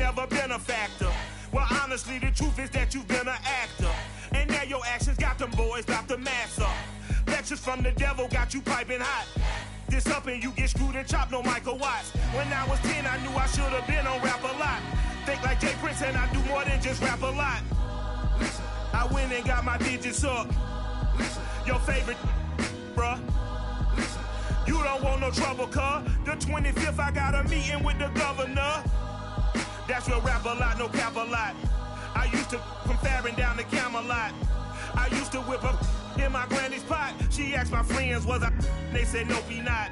never been a factor. Well, honestly, the truth is that you've been an actor. And now your actions got them boys about to mass up. Lectures from the devil got you piping hot. This up and you get screwed and chopped, no Michael Watts. When I was 10, I knew I should have been on Rap a Lot. Think like Jay Prince and I do more than just rap a lot. I went and got my digits up. Your favorite, bruh. You don't want no trouble, cuz. The 25th, I got a meeting with the governor. That's where Rap a Lot, no cap a lot. I used to from Farron down to Camelot. I used to whip up in my granny's pot. She asked my friends, was I? They said, nope, he not.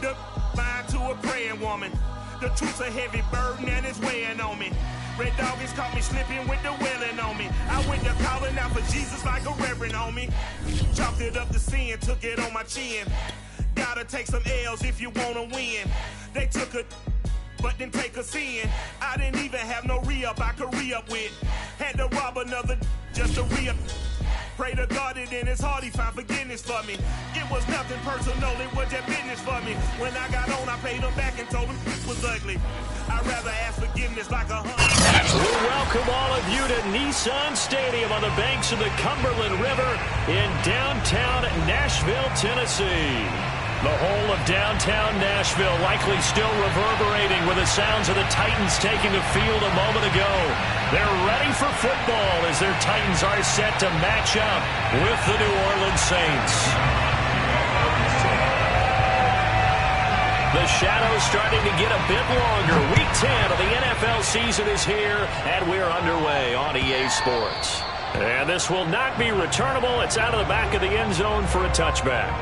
The mind to a praying woman. The truth's a heavy burden and it's weighing on me. Red Doggies caught me slipping with the wailing on me. I went to calling out for Jesus like a reverend on me. Chopped it up to sin, took it on my chin. Gotta take some L's if you wanna win. They took a but didn't take a sin. I didn't even have no re-up I could re-up with. Had to rob another just to re-up. Pray to God that in his heart he found forgiveness for me. It was nothing personal, it was just business for me. When I got on, I paid him back and told him it was ugly. I'd rather ask forgiveness like a We welcome all of you to Nissan Stadium on the banks of the Cumberland River in downtown Nashville, Tennessee. The whole of downtown Nashville likely still reverberating with the sounds of the Titans taking the field a moment ago. They're ready for football as their Titans are set to match up with the New Orleans Saints. The shadow's starting to get a bit longer. Week 10 of the NFL season is here, and we're underway on EA Sports. And this will not be returnable. It's out of the back of the end zone for a touchback.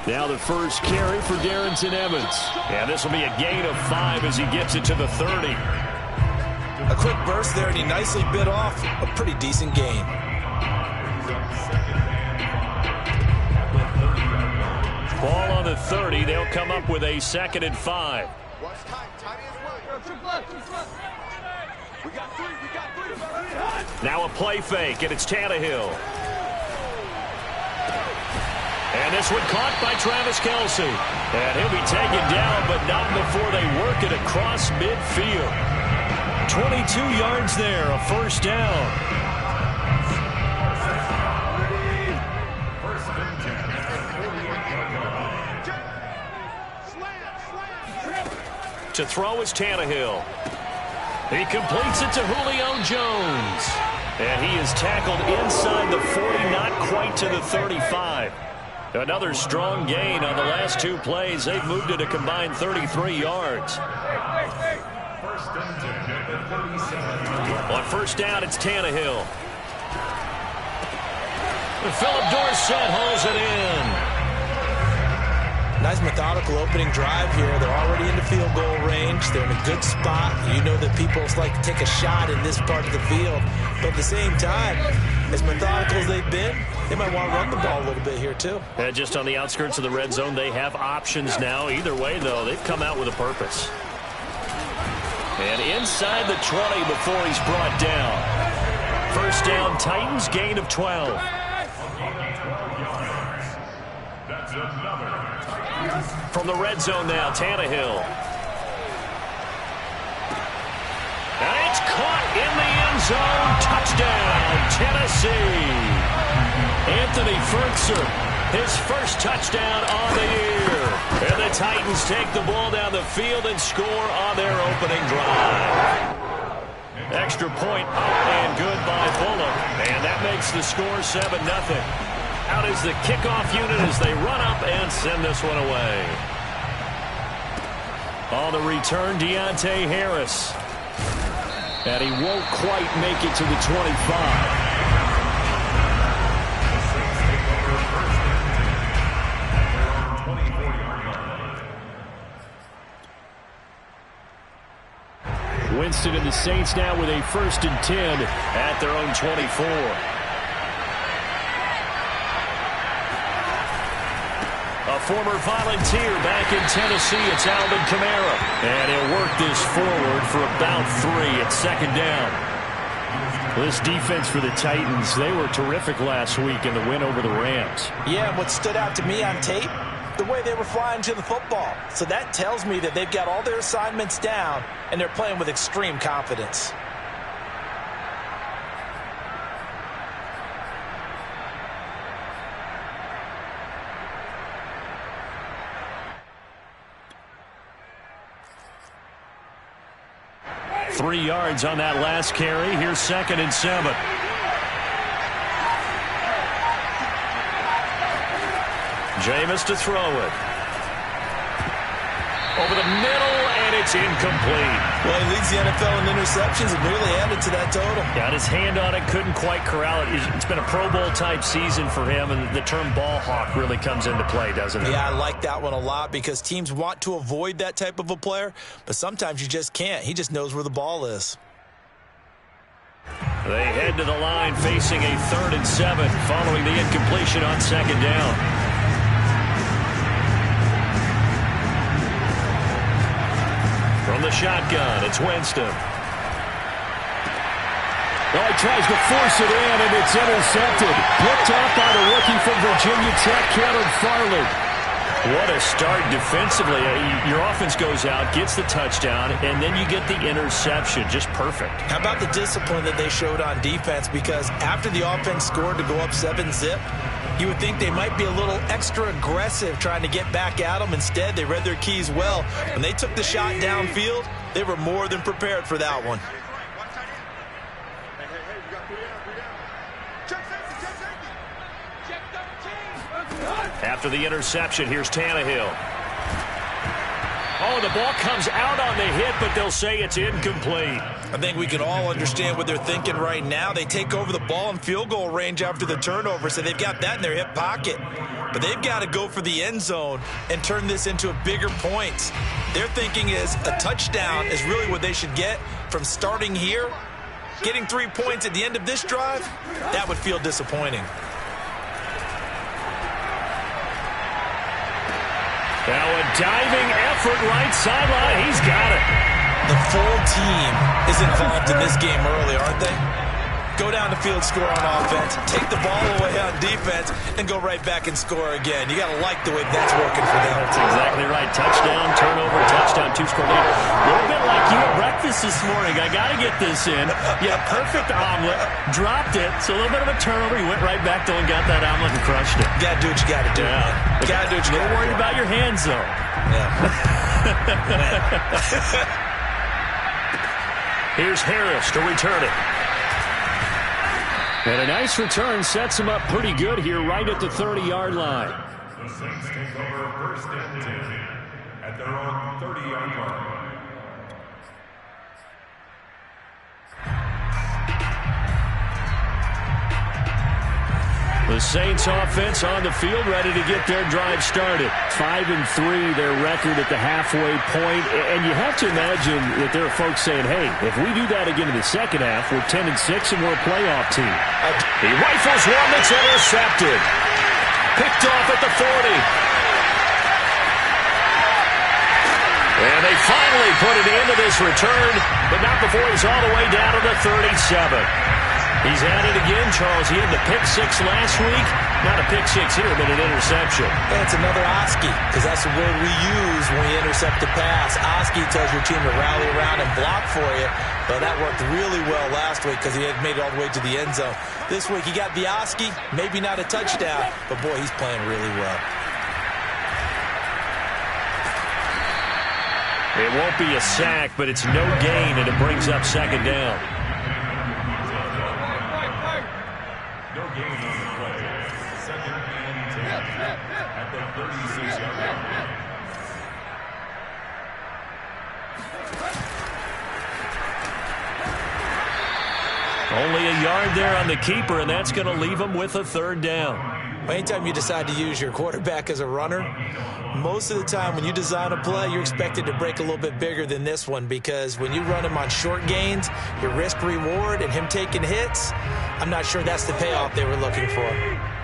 Now the first carry for Darrynton Evans. And this will be a gain of 5 as he gets it to the 30. A quick burst there, and he nicely bit off a pretty decent gain. Ball on the 30. They'll come up with a 2nd and 5. Now a play fake, and it's Tannehill. And this one caught by Travis Kelce. And he'll be taken down, but not before they work it across midfield. 22 yards there, a first down. To throw is Tannehill. He completes it to Julio Jones. And he is tackled inside the 40, not quite to the 35. Another strong gain on the last 2 plays. They've moved it a combined 33 yards. On first down, it's Tannehill. Philip Dorsett holds it in. Nice methodical opening drive here. They're already in the field goal range. They're in a good spot. You know that people like to take a shot in this part of the field. But at the same time, as methodical as they've been, they might want to run the ball a little bit here too. And just on the outskirts of the red zone, they have options now. Either way, though, they've come out with a purpose. And inside the 20 before he's brought down. First down, Titans, gain of 12. From the red zone now, Tannehill. And it's caught in the end zone. Touchdown, Tennessee. Anthony Firkser, his first touchdown on the year. And the Titans take the ball down the field and score on their opening drive. Extra point up and good by Bullock. And that makes the score 7-0. Out is the kickoff unit as they run up and send this one away. On the return, Deontay Harris. And he won't quite make it to the 25. Winston and the Saints now with a 1st and 10 at their own 24. A former Volunteer back in Tennessee, it's Alvin Kamara. And he'll work this forward for about 3 at second down. This defense for the Titans, they were terrific last week in the win over the Rams. Yeah, and what stood out to me on tape, the way they were flying to the football. So that tells me that they've got all their assignments down, and they're playing with extreme confidence. Three yards on that last carry. Here's 2nd and 7. Jameis to throw it. Over the middle, and it's incomplete. Well, he leads the NFL in interceptions and nearly added to that total. Got his hand on it, couldn't quite corral it. It's been a Pro Bowl type season for him, and the term ball hawk really comes into play, doesn't it? Yeah, I like that one a lot because teams want to avoid that type of a player, but sometimes you just can't. He just knows where the ball is. They head to the line facing a 3rd and 7 following the incompletion on 2nd down. From the shotgun, it's Winston. Oh, he tries to force it in, and it's intercepted. Picked off by the rookie from Virginia Tech, Caleb Farley. What a start defensively. Your offense goes out, gets the touchdown, and then you get the interception. Just perfect. How about the discipline that they showed on defense? Because after the offense scored to go up 7-zip, you would think they might be a little extra aggressive trying to get back at them. Instead, they read their keys well. When they took the shot downfield, they were more than prepared for that one. After the interception, here's Tannehill. Oh, the ball comes out on the hit, but they'll say it's incomplete. I think we can all understand what they're thinking right now. They take over the ball in field goal range after the turnover, so they've got that in their hip pocket. But they've got to go for the end zone and turn this into a bigger point. Their thinking is a touchdown is really what they should get from starting here. Getting 3 points at the end of this drive, that would feel disappointing. Now a diving effort right sideline. He's got it. The full team is involved in this game early, aren't they? Go down the field, score on offense, take the ball away on defense, and go right back and score again. You got to like the way that's working for them. That's exactly right. Touchdown, turnover, touchdown, 2-score lead. A little bit like you at breakfast this morning. I got to get this in. You had a perfect omelet, dropped it, so a little bit of a turnover. You went right back though and got that omelet and crushed it. You got to do what you got to do. Yeah. You got to do what you got to do. A little worried about your hands, though. Yeah. Here's Harris to return it. And a nice return sets him up pretty good here right at the 30-yard line. The Saints take over 1st and 10 at their own 30-yard line. The Saints offense on the field, ready to get their drive started. 5-3, their record at the halfway point. And you have to imagine that there are folks saying, hey, if we do that again in the second half, we're 10-6 and we're a playoff team. He rifles one that's intercepted. Picked off at the 40. And they finally put it into this return, but not before he's all the way down to the 37. He's at it again, Charles. He had the pick-6 last week. Not a pick-6 here, but an interception. And it's another Oski, because that's the word we use when we intercept a pass. Oski tells your team to rally around and block for you. But that worked really well last week because he had made it all the way to the end zone. This week he got the Oski, maybe not a touchdown, but boy, he's playing really well. It won't be a sack, but it's no gain, and it brings up 2nd down. No gain on the play. 2nd and 10 at the 36-yard line. Only a yard there on the keeper, and that's going to leave him with a 3rd down. Anytime you decide to use your quarterback as a runner, most of the time when you design a play, you're expected to break a little bit bigger than this one, because when you run him on short gains, your risk-reward and him taking hits, I'm not sure that's the payoff they were looking for.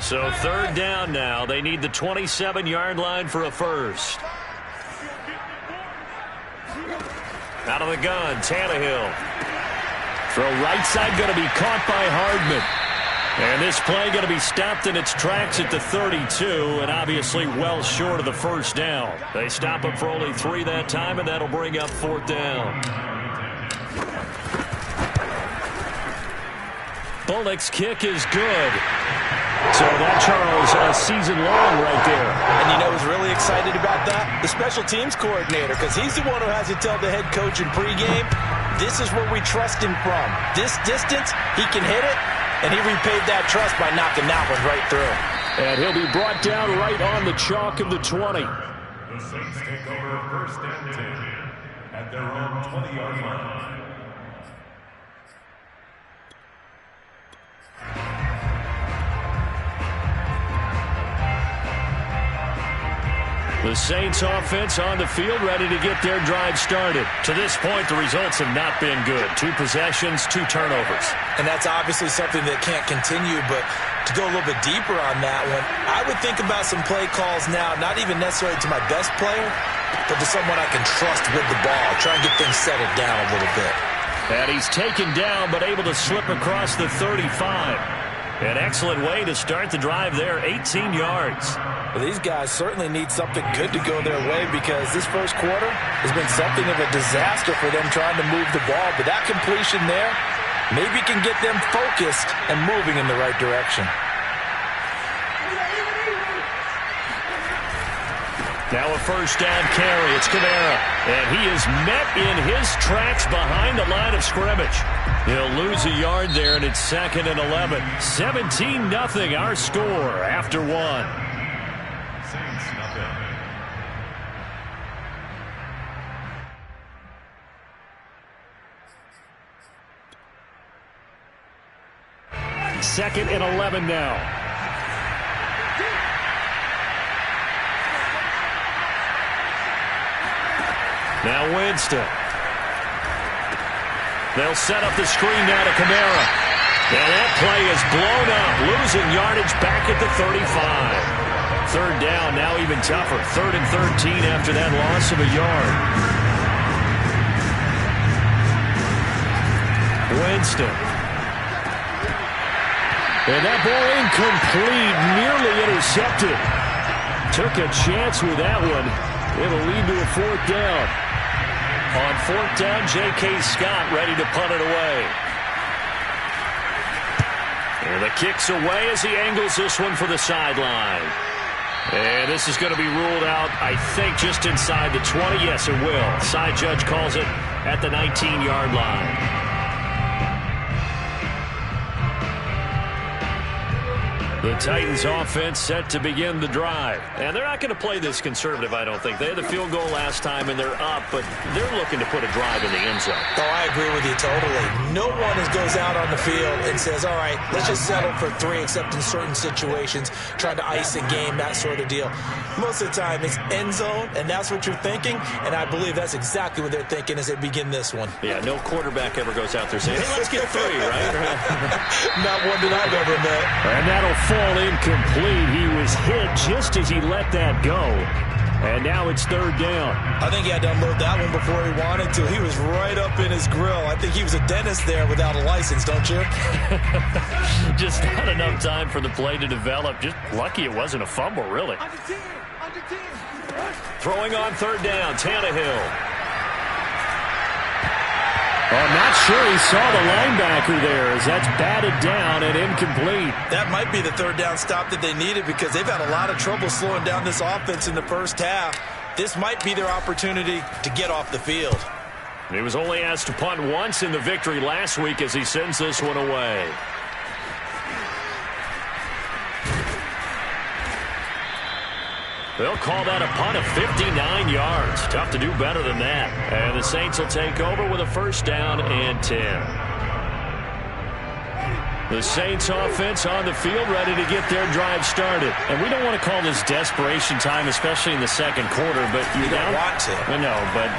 So third down now. They need the 27-yard line for a first. Out of the gun, Tannehill. Throw right side going to be caught by Hardman. And this play going to be stopped in its tracks at the 32, and obviously well short of the first down. They stop him for only 3 that time, and that'll bring up fourth down. Bullock's kick is good. So that, Charles, a season long right there. And you know who's really excited about that? The special teams coordinator, because he's the one who has to tell the head coach in pregame, this is where we trust him from. This distance, he can hit it, and he repaid that trust by knocking that one right through. And he'll be brought down right on the chalk of the 20. The Saints take over first and 10 at their own 20-yard line. The Saints offense on the field, ready to get their drive started. To this point, the results have not been good. 2 possessions, 2 turnovers. And that's obviously something that can't continue, but to go a little bit deeper on that one, I would think about some play calls now, not even necessarily to my best player, but to someone I can trust with the ball. Try and get things settled down a little bit. And he's taken down, but able to slip across the 35. An excellent way to start the drive there, 18 yards. Well, these guys certainly need something good to go their way because this first quarter has been something of a disaster for them trying to move the ball. But that completion there maybe can get them focused and moving in the right direction. Now a first down carry. It's Kamara. And he is met in his tracks behind the line of scrimmage. He'll lose a yard there, and it's 2nd and 11. 17-0 our score after 1. Saints nothing. Second and 11 now. Now Winston. They'll set up the screen now to Kamara. And that play is blown up, losing yardage back at the 35. Third down, now even tougher. 3rd and 13 after that loss of a yard. Winston. And that ball incomplete, nearly intercepted. Took a chance with that one. It'll lead to a 4th down. On 4th down, J.K. Scott ready to punt it away. And the kick's away as he angles this one for the sideline. And this is going to be ruled out, I think, just inside the 20. Yes, it will. Side judge calls it at the 19-yard line. The Titans offense set to begin the drive. And they're not going to play this conservative, I don't think. They had the field goal last time, and they're up, but they're looking to put a drive in the end zone. Oh, I agree with you totally. No one goes out on the field and says, all right, let's just settle for 3, except in certain situations, trying to ice a game, that sort of deal. Most of the time, it's end zone, and that's what you're thinking, and I believe that's exactly what they're thinking as they begin this one. Yeah, no quarterback ever goes out there saying, hey, let's get 3, right? Not one that I've ever met. And that'll fall incomplete. He was hit just as he let that go. And now it's 3rd down. I think he had to unload that one before he wanted to. He was right up in his grill. I think he was a dentist there without a license, don't you? Just not enough time for the play to develop. Just lucky it wasn't a fumble, really. Throwing on 3rd down, Tannehill. I'm not sure he saw the linebacker there as that's batted down and incomplete. That might be the 3rd down stop that they needed because they've had a lot of trouble slowing down this offense in the first half. This might be their opportunity to get off the field. He was only asked to punt once in the victory last week as he sends this one away. They'll call that a punt of 59 yards. Tough to do better than that. And the Saints will take over with a first down and 10. The Saints offense on the field ready to get their drive started. And we don't want to call this desperation time, especially in the second quarter, but you don't want to. I know, but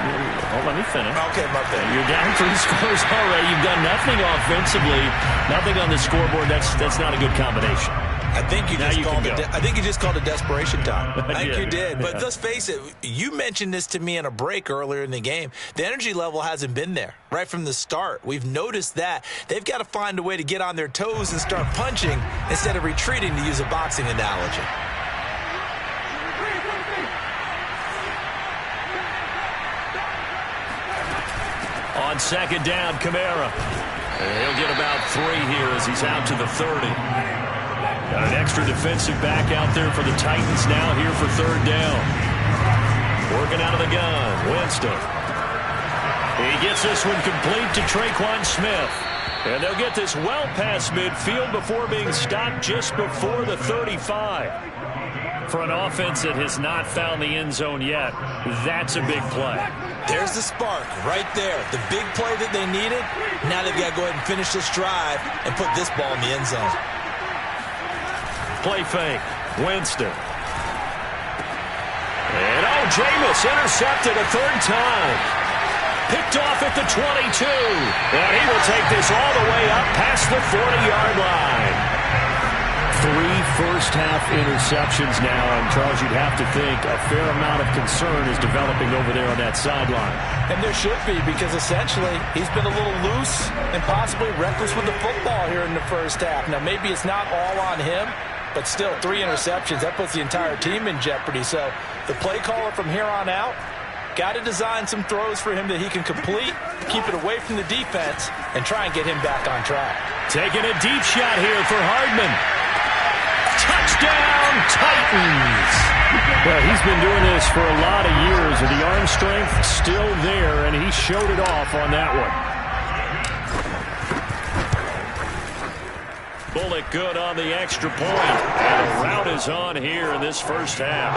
let me finish. Okay, my bad. You're down 3 scores already. You've done nothing offensively, nothing on the scoreboard. That's not a good combination. I think you just called it desperation time. I think you did. But let's face it, you mentioned this to me in a break earlier in the game. The energy level hasn't been there right from the start. We've noticed that. They've got to find a way to get on their toes and start punching instead of retreating, to use a boxing analogy. On second down, Kamara. He'll get about 3 here as he's out to the 30. Got an extra defensive back out there for the Titans now here for third down. Working out of the gun, Winston. He gets this one complete to Tre'Quan Smith. And they'll get this well past midfield before being stopped just before the 35. For an offense that has not found the end zone yet, that's a big play. There's the spark right there. The big play that they needed. Now they've got to go ahead and finish this drive and put this ball in the end zone. Play fake. Winston. And Jameis intercepted a third time. Picked off at the 22. And he will take this all the way up past the 40-yard line. 3 first-half interceptions now, and Charles, you'd have to think a fair amount of concern is developing over there on that sideline. And there should be, because essentially he's been a little loose and possibly reckless with the football here in the first half. Now, maybe it's not all on him, but still 3 interceptions. That puts the entire team in jeopardy. So the play caller from here on out got to design some throws for him that he can complete, keep it away from the defense, and try and get him back on track. Taking a deep shot here for Hardman. Touchdown, Titans! Well, he's been doing this for a lot of years, and the arm strength still there, and he showed it off on that one. Bullock good on the extra point, and the route is on here in this first half.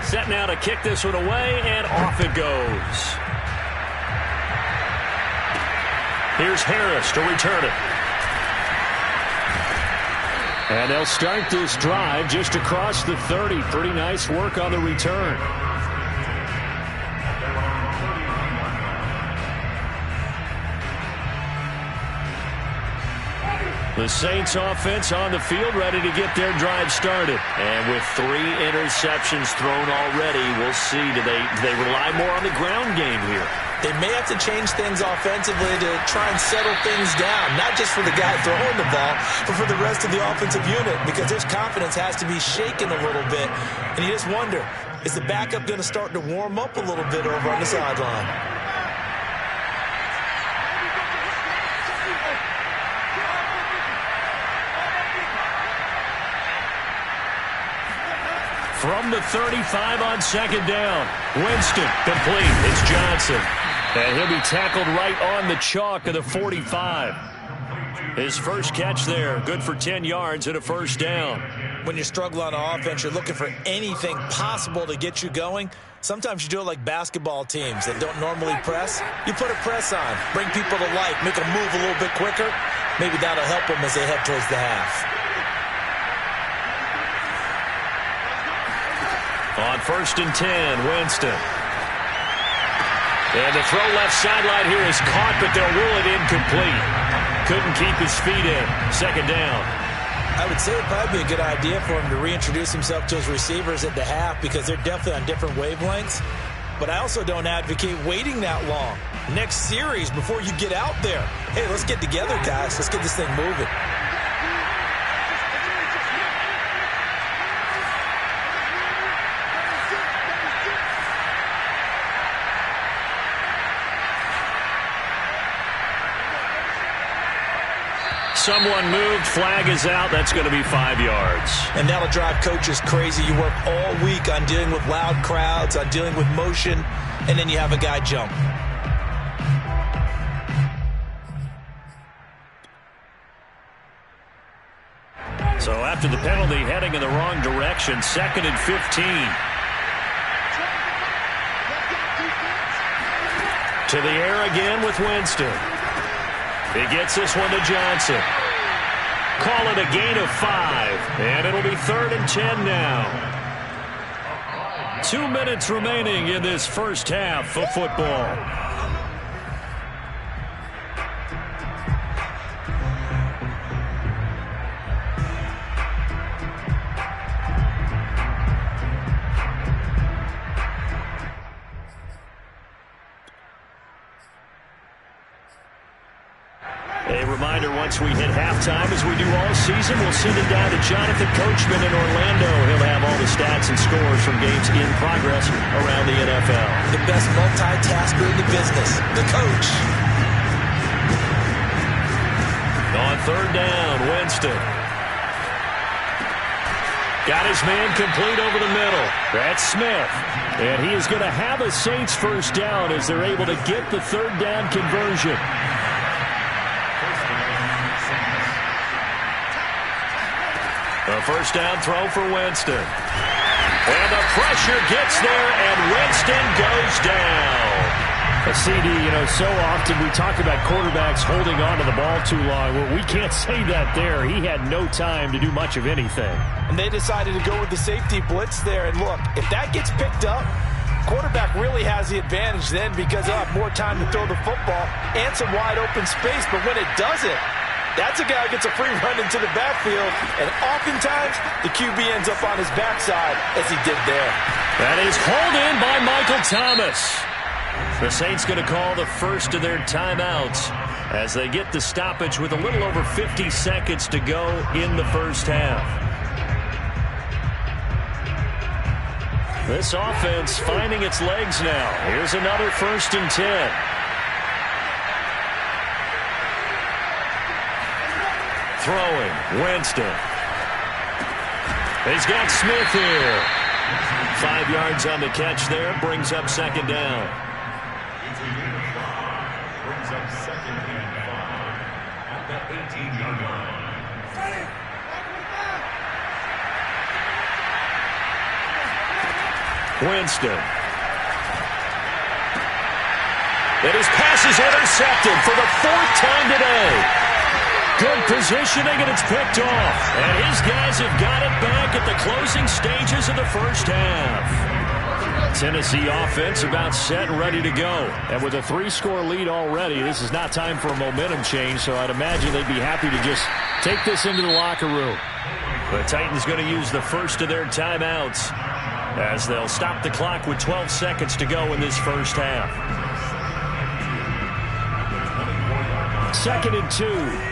Set now to kick this one away, and off it goes. Here's Harris to return it. And they'll start this drive just across the 30. Pretty nice work on the return. The Saints offense on the field ready to get their drive started. And with 3 interceptions thrown already, we'll see. Do they rely more on the ground game here? They may have to change things offensively to try and settle things down, not just for the guy throwing the ball, but for the rest of the offensive unit, because his confidence has to be shaken a little bit. And you just wonder, is the backup going to start to warm up a little bit over on the sideline? From the 35 on second down, Winston complete. It's Johnson. And he'll be tackled right on the chalk of the 45. His first catch there, good for 10 yards and a first down. When you struggle on offense, you're looking for anything possible to get you going. Sometimes you do it like basketball teams that don't normally press. You put a press on, bring people to life, make them move a little bit quicker. Maybe that'll help them as they head towards the half. On 1st and 10, Winston. And the throw left sideline here is caught, but they'll rule it incomplete. Couldn't keep his feet in. Second down. I would say it'd probably be a good idea for him to reintroduce himself to his receivers at the half, because they're definitely on different wavelengths. But I also don't advocate waiting that long. Next series, before you get out there, hey, let's get together, guys. Let's get this thing moving. Someone moved, flag is out. That's going to be 5 yards. And that'll drive coaches crazy. You work all week on dealing with loud crowds, on dealing with motion, and then you have a guy jump. So after the penalty, heading in the wrong direction, 2nd and 15. To the air again with Winston. He gets this one to Johnson. Call it a gain of 5. And it'll be 3rd and 10 now. 2 minutes remaining in this first half of football. reminder, once we hit halftime, as we do all season, we'll send it down to Jonathan Coachman in Orlando. He'll have all the stats and scores from games in progress around the NFL. The best multitasker in the business, the coach. On third down, Winston. Got his man complete over the middle. That's Smith. And he is going to have a Saints first down as they're able to get the third down conversion. A first down throw for Winston. And the pressure gets there, and Winston goes down. CD, so often we talk about quarterbacks holding on to the ball too long. Well, we can't say that there. He had no time to do much of anything. And they decided to go with the safety blitz there. And look, if that gets picked up, quarterback really has the advantage then because they'll have more time to throw the football and some wide open space. But when it doesn't, that's a guy who gets a free run into the backfield. And oftentimes, the QB ends up on his backside as he did there. That is hauled in by Michael Thomas. The Saints going to call the first of their timeouts as they get the stoppage with a little over 50 seconds to go in the first half. This offense finding its legs now. Here's another 1st and 10. Throwing, Winston. He's got Smith here. 5 yards on the catch there, brings up second down. Brings up second and 5 at the 18-yard line. Winston. And his pass is intercepted for the 4th time today. Good positioning, and it's picked off. And his guys have got it back at the closing stages of the first half. Tennessee offense about set and ready to go. And with a 3-score lead already, this is not time for a momentum change, so I'd imagine they'd be happy to just take this into the locker room. The Titans going to use the first of their timeouts as they'll stop the clock with 12 seconds to go in this first half. 2nd and 2.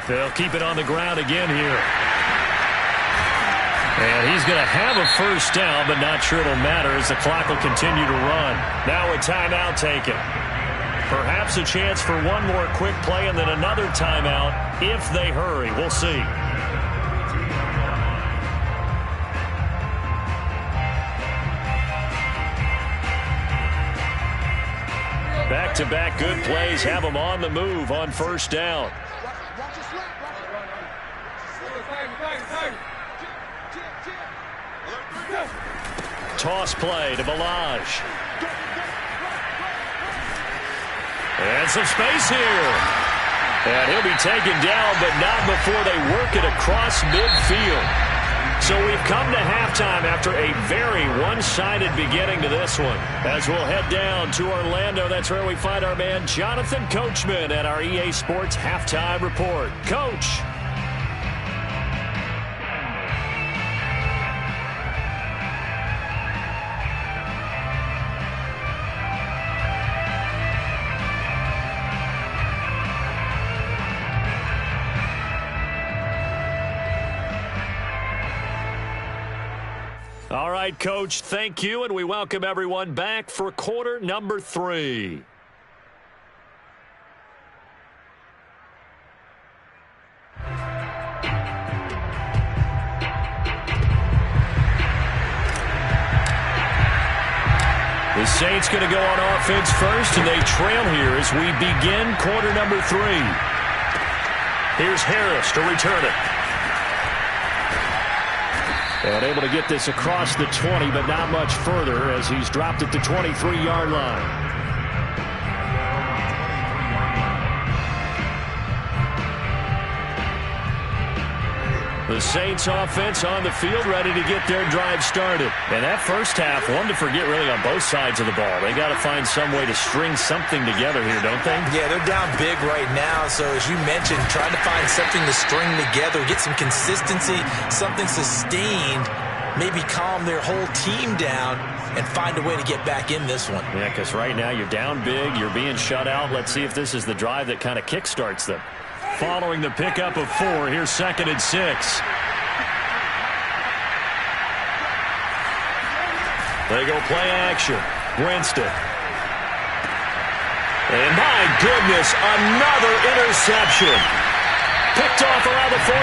They'll keep it on the ground again here. And he's going to have a first down, but not sure it'll matter as the clock will continue to run. Now a timeout taken. Perhaps a chance for one more quick play and then another timeout if they hurry. We'll see. Back-to-back good plays have them on the move on first down. Toss play to Ballage. And some space here. And he'll be taken down, but not before they work it across midfield. So we've come to halftime after a very one-sided beginning to this one. As we'll head down to Orlando, that's where we find our man Jonathan Coachman at our EA Sports Halftime Report. Coach. All right, Coach, thank you, and we welcome everyone back for quarter number 3. The Saints going to go on offense first, and they trail here as we begin quarter number 3. Here's Harris to return it. And able to get this across the 20, but not much further as he's dropped at the 23-yard line. The Saints offense on the field ready to get their drive started. And that first half, one to forget really on both sides of the ball. They got to find some way to string something together here, don't they? Yeah, they're down big right now. So as you mentioned, trying to find something to string together, get some consistency, something sustained. maybe calm their whole team down and find a way to get back in this one. Yeah, because right now you're down big, you're being shut out. Let's see if this is the drive that kind of kickstarts them. Following the pickup of 4, here's 2nd and 6. They go play action. Winston. And my goodness, another interception. Picked off around the 41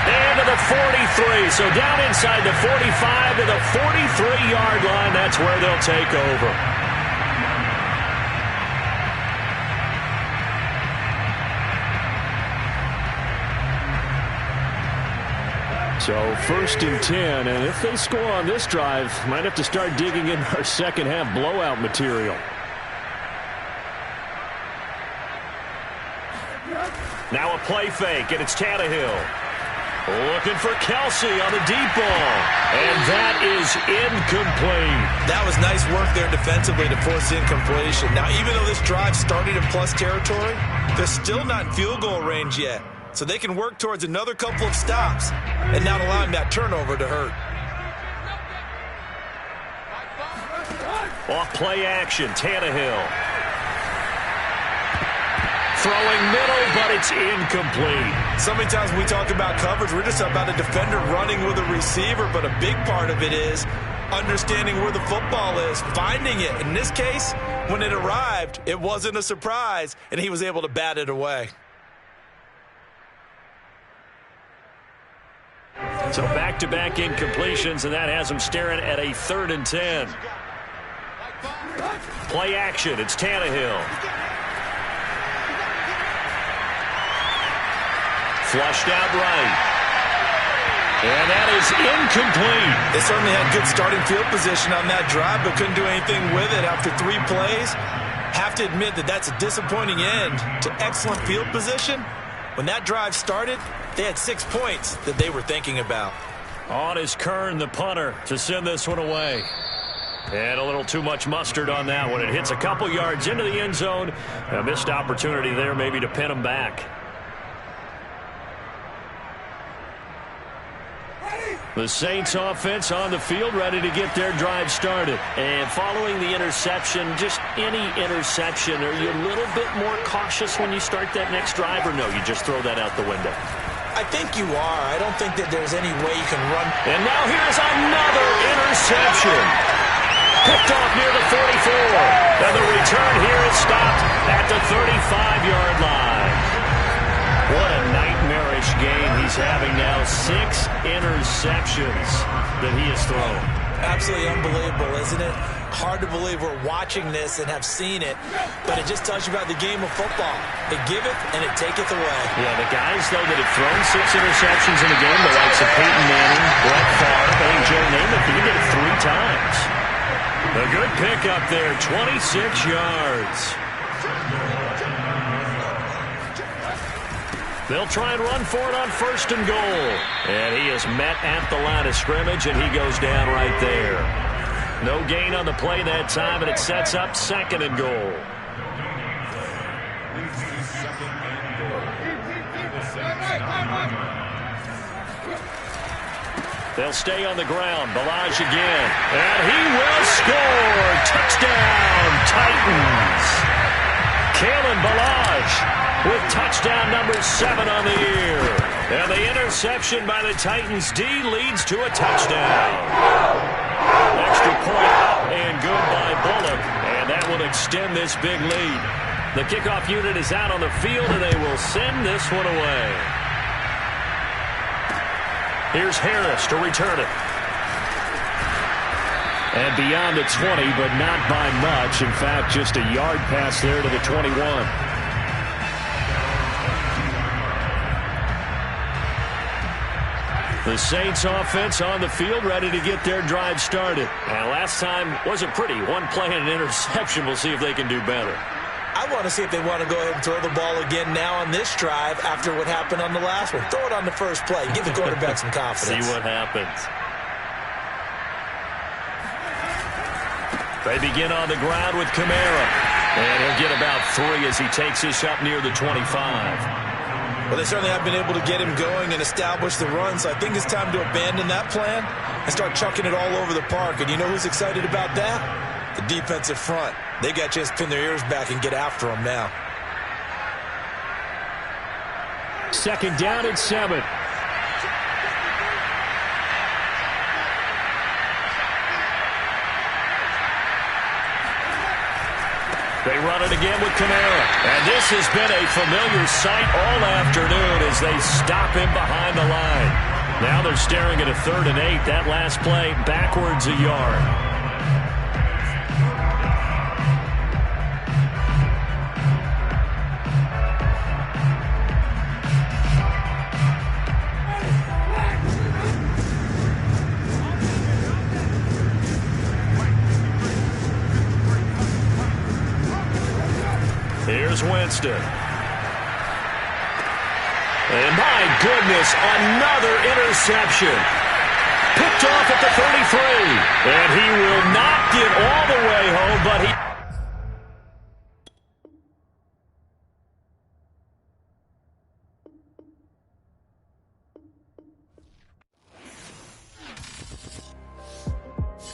and to the 43. So down inside the 45 to the 43-yard line. That's where they'll take over. So 1st and 10, and if they score on this drive, might have to start digging in our second half blowout material. Now a play fake, and it's Tannehill. Looking for Kelsey on the deep ball. And that is incomplete. That was nice work there defensively to force incompletion. Now, even though this drive started in plus territory, they're still not in field goal range yet. So they can work towards another couple of stops and not allowing that turnover to hurt. Off play action, Tannehill. Throwing middle, but it's incomplete. So many times when we talk about coverage, we're just about a defender running with a receiver, but a big part of it is understanding where the football is, finding it. In this case, when it arrived, it wasn't a surprise, and he was able to bat it away. So back-to-back incompletions, and that has him staring at a 3rd and 10. Play action, it's Tannehill. Flushed out right. And that is incomplete. They certainly had good starting field position on that drive, but couldn't do anything with it after 3 plays. Have to admit that that's a disappointing end to excellent field position. When that drive started, they had 6 points that they were thinking about. On is Kern, the punter, to send this one away. And a little too much mustard on that one. It hits a couple yards into the end zone. A missed opportunity there maybe to pin them back. The Saints offense on the field, ready to get their drive started. And following the interception, just any interception, are you a little bit more cautious when you start that next drive, or no, you just throw that out the window? I think you are. I don't think that there's any way you can run. And now here's another interception. Picked off near the 44. And the return here is stopped at the 35-yard line. What a nightmarish game he's having now. 6 interceptions that he has thrown. Absolutely unbelievable, isn't it? Hard to believe we're watching this and have seen it, but it just tells you about the game of football. It giveth and it taketh away. Yeah, the guys, though, that have thrown 6 interceptions in a game, the likes of Peyton Manning, Brett Favre, and Joe Namath, he did it 3 times. A good pickup there, 26 yards. They'll try and run for it on 1st and goal. And he is met at the line of scrimmage, and he goes down right there. No gain on the play that time, and it sets up 2nd and goal. They'll stay on the ground. Ballage again. And he will score. Touchdown, Titans. Kalen Ballage with touchdown number 7 on the year. And the interception by the Titans D leads to a touchdown. Extra point up and good by Bullock. And that will extend this big lead. The kickoff unit is out on the field, and they will send this one away. Here's Harris to return it. And beyond the 20, but not by much. In fact, just a yard pass there to the 21. The Saints offense on the field, ready to get their drive started. And last time wasn't pretty. 1 play and an interception. We'll see if they can do better. I want to see if they want to go ahead and throw the ball again now on this drive after what happened on the last one. Throw it on the first play. Give the quarterback some confidence. See what happens. They begin on the ground with Kamara. And he'll get about 3 as he takes this up near the 25. Well, they certainly have been able to get him going and establish the run, so I think it's time to abandon that plan and start chucking it all over the park. And you know who's excited about that? The defensive front. They got a chance to pin their ears back and get after him now. Second down and 7. They run it again with Kamara. And this has been a familiar sight all afternoon as they stop him behind the line. Now they're staring at a 3rd and 8. That last play backwards a yard. Here's Winston. And my goodness, another interception. Picked off at the 33. And he will not get all the way home, but he...